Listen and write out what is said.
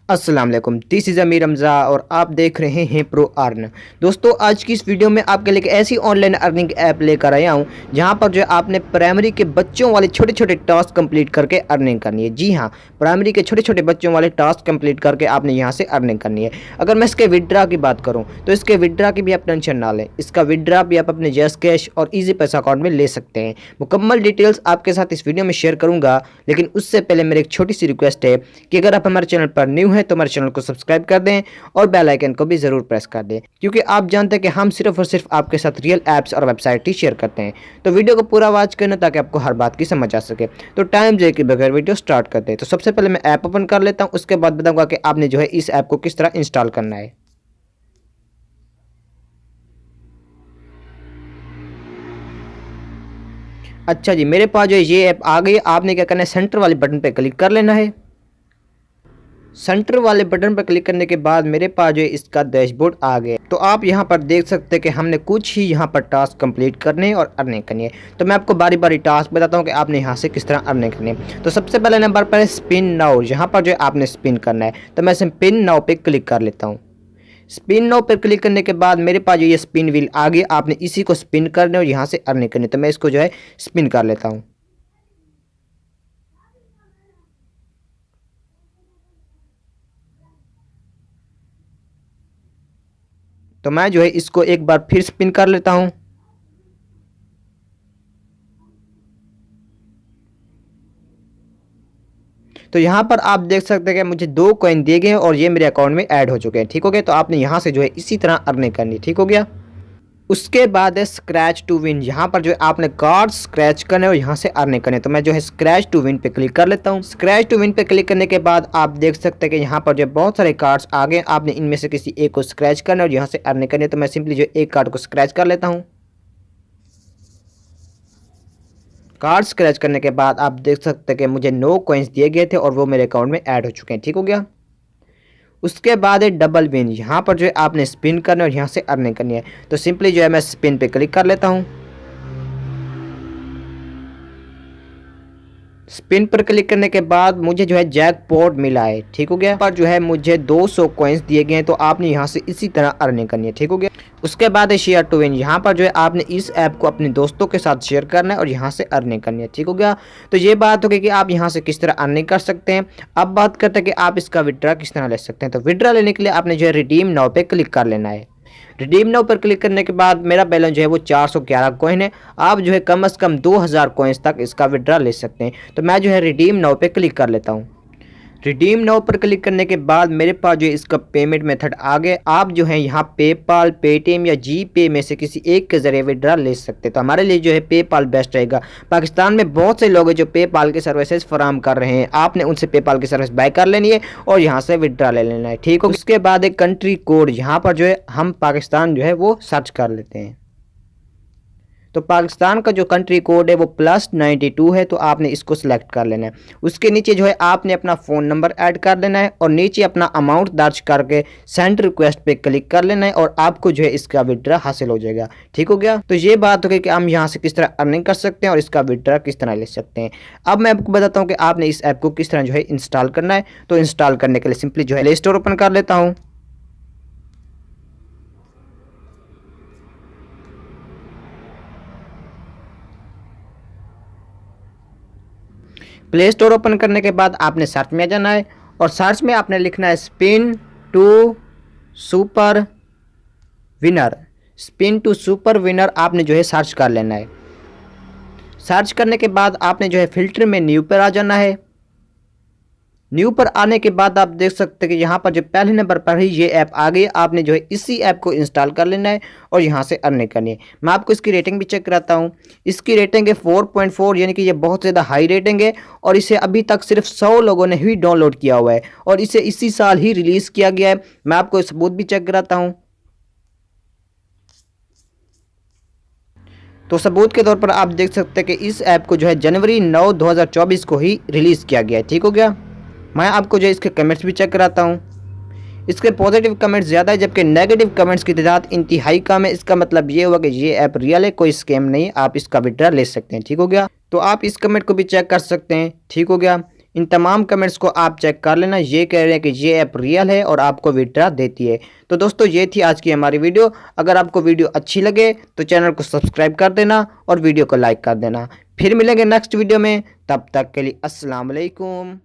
अस्सलाम वालेकुम, this is अमीर रमज़ा और आप देख रहे हैं प्रो अर्न। दोस्तों, आज की इस वीडियो में आपके लिए एक ऐसी ऑनलाइन अर्निंग ऐप लेकर आया हूं जहां पर जो है आपने प्राइमरी के बच्चों वाले छोटे छोटे टास्क कंप्लीट करके अर्निंग करनी है। जी हां, प्राइमरी के छोटे छोटे बच्चों वाले टास्क कंप्लीट करके आपने यहां से अर्निंग करनी है। अगर मैं इसके विड्रा की बात करूँ तो इसके विड्रा की भी आप टेंशन ना लें, इसका विड्रा भी आप अपने जैस कैश और ईजी पैसा अकाउंट में ले सकते हैं। मुकम्मल डिटेल्स आपके साथ इस वीडियो में शेयर करूँगा, लेकिन उससे पहले मेरी एक छोटी सी रिक्वेस्ट है कि अगर आप हमारे चैनल पर न्यू है तो हमारे चैनल को सब्सक्राइब कर दें और बेल आइकन को भी जरूर प्रेस कर दें, क्योंकि आप जानते हैं कि हम सिर्फ और सिर्फ आपके साथ रियल ऐप्स और वेबसाइट ही शेयर करते हैं। तो वीडियो को पूरा वॉच करना ताकि आपको हर बात की समझ आ सके। तो टाइम जे के बगैर वीडियो स्टार्ट करते हैं। तो सबसे पहले मैं ऐप ओपन कर लेता हूँ, उसके बाद बताऊंगा कि आपने जो है इस ऐप को किस तरह इंस्टॉल करना है। अच्छा जी, मेरे पास जो है ये ऐप आ गई। आपने क्या करना है, सेंटर वाले बटन पर क्लिक कर लेना है। सेंटर वाले बटन पर क्लिक करने के बाद मेरे पास जो है इसका डैशबोर्ड आ गया। तो आप यहाँ पर देख सकते हैं कि हमने कुछ ही यहाँ पर टास्क कंप्लीट करने और अर्निंग करनी है। तो मैं आपको बारी बारी टास्क बताता हूँ कि आपने यहाँ से किस तरह अर्निंग करनी है। तो सबसे पहले नंबर पर है स्पिन नाउ, यहाँ पर जो है आपने स्पिन करना है। तो मैं स्पिन नाउ पे क्लिक कर लेता हूँ। स्पिन नाउ पर क्लिक करने के बाद मेरे पास जो ये स्पिन व्हील आ गया, आपने इसी को स्पिन करना है और यहाँ से अर्निंग करनी है। तो मैं इसको जो है स्पिन कर लेता हूँ। तो मैं जो है इसको एक बार फिर स्पिन कर लेता हूं। तो यहां पर आप देख सकते हैं कि मुझे 2 कॉइन दिए गए हैं और ये मेरे अकाउंट में ऐड हो चुके हैं। ठीक हो गया। तो आपने यहां से जो है इसी तरह अर्निंग करनी। ठीक हो गया। उसके बाद है स्क्रैच टू विन, यहाँ पर जो है आपने कार्ड स्क्रैच करने और यहाँ से अर्निंग करने। तो मैं जो है स्क्रैच टू विन पे क्लिक कर लेता हूँ। स्क्रैच टू विन पे क्लिक करने के बाद आप देख सकते हैं कि यहाँ पर जो बहुत सारे कार्ड्स आ गए। आपने इनमें से किसी एक को स्क्रैच करना और यहाँ से अर्निंग करनी है। तो मैं सिंपली जो एक कार्ड को स्क्रैच कर लेता हूँ। कार्ड स्क्रैच करने के बाद आप देख सकते हैं कि मुझे 9 कॉइन्स दिए गए थे और वो मेरे अकाउंट में ऐड हो चुके हैं। ठीक हो गया। उसके बाद है डबल विन, यहाँ पर जो है आपने स्पिन करना है और यहाँ से अर्निंग करनी है। तो सिंपली जो है मैं स्पिन पे क्लिक कर लेता हूँ। स्पिन पर क्लिक करने के बाद मुझे जो है जैकपॉट मिला है। ठीक हो गया। पर जो है मुझे 200 कॉइन्स दिए गए हैं। तो आपने यहाँ से इसी तरह अर्निंग करनी है। ठीक हो गया। उसके बाद है शेयर टू विन, यहाँ पर जो है आपने इस ऐप को अपने दोस्तों के साथ शेयर करना है और यहाँ से अर्निंग करनी है। ठीक हो गया। तो ये बात हो गई कि आप यहाँ से किस तरह अर्निंग कर सकते हैं। अब बात करते हैं कि आप इसका विड्रा किस तरह ले सकते हैं। तो विड्रा लेने के लिए आपने जो है रिडीम नाउ पे क्लिक कर लेना है। रिडीम नाउ पर क्लिक करने के बाद मेरा बैलेंस जो है वो 411 कॉइन है। आप जो है कम से कम 2000 कॉइन्स तक इसका विड्रा ले सकते हैं। तो मैं जो है रिडीम नाउ पे क्लिक कर लेता हूँ। रिडीम नाउ पर क्लिक करने के बाद मेरे पास जो है इसका पेमेंट मेथड आ गए। आप जो है यहाँ पेपाल, पेटीएम या जी पे में से किसी एक के जरिए विड्रा ले सकते हैं। तो हमारे लिए जो है पेपाल बेस्ट रहेगा। पाकिस्तान में बहुत से लोग हैं जो पेपाल की सर्विसेज फराम कर रहे हैं। आपने उनसे पेपाल की सर्विस बाय कर लेनी है और यहाँ से विड्रा ले लेना है। ठीक हो। उसके बाद एक कंट्री कोड, यहाँ पर जो है हम पाकिस्तान जो है वो सर्च कर लेते हैं। तो पाकिस्तान का जो कंट्री कोड है वो +92 है। तो आपने इसको सिलेक्ट कर लेना है। उसके नीचे जो है आपने अपना फ़ोन नंबर ऐड कर लेना है और नीचे अपना अमाउंट दर्ज करके सेंड रिक्वेस्ट पे क्लिक कर लेना है और आपको जो है इसका विड्रा हासिल हो जाएगा। ठीक हो गया। तो ये बात हो गई कि हम यहाँ से किस तरह अर्निंग कर सकते हैं और इसका विड्रा किस तरह ले सकते हैं। अब मैं आपको बताता हूँ कि आपने इस ऐप को किस तरह जो है इंस्टॉल करना है। तो इंस्टॉल करने के लिए सिंपली जो है प्ले स्टोर ओपन कर लेता हूँ। प्ले स्टोर ओपन करने के बाद आपने सर्च में जाना है और सर्च में आपने लिखना है spin to super winner. Spin to super winner आपने जो है सर्च कर लेना है। सर्च करने के बाद आपने जो है फिल्टर में न्यू पर आ जाना है। न्यू पर आने के बाद आप देख सकते हैं कि यहाँ पर जो पहले नंबर पर ही ये ऐप आ गई। आपने जो है इसी ऐप को इंस्टॉल कर लेना है और यहाँ से अर्निंग करनी है। मैं आपको इसकी रेटिंग भी चेक कराता हूँ। इसकी रेटिंग है 4.4, यानी कि ये बहुत ज़्यादा हाई रेटिंग है और इसे अभी तक सिर्फ 100 लोगों ने ही डाउनलोड किया हुआ है और इसे इसी साल ही रिलीज़ किया गया है। मैं आपको सबूत भी चेक कराता हूँ। तो सबूत के तौर पर आप देख सकते हैं कि इस ऐप को जो है जनवरी 9, 2024 को ही रिलीज़ किया गया है। ठीक हो गया। मैं आपको जो इसके कमेंट्स भी चेक कराता हूँ। इसके पॉजिटिव कमेंट्स ज़्यादा है जबकि नेगेटिव कमेंट्स की तादाद इंतहाई कम है। इसका मतलब ये हुआ कि ये ऐप रियल है, कोई स्कैम नहीं। आप इसका विड्रा ले सकते हैं। ठीक हो गया। तो आप इस कमेंट को भी चेक कर सकते हैं। ठीक हो गया। इन तमाम कमेंट्स को आप चेक कर लेना। ये कह रहे हैं कि ये ऐप रियल है और आपको विड्रा देती है। तो दोस्तों ये थी आज की हमारी वीडियो। अगर आपको वीडियो अच्छी लगे तो चैनल को सब्सक्राइब कर देना और वीडियो को लाइक कर देना। फिर मिलेंगे नेक्स्ट वीडियो में, तब तक के लिए अस्सलाम वालेकुम।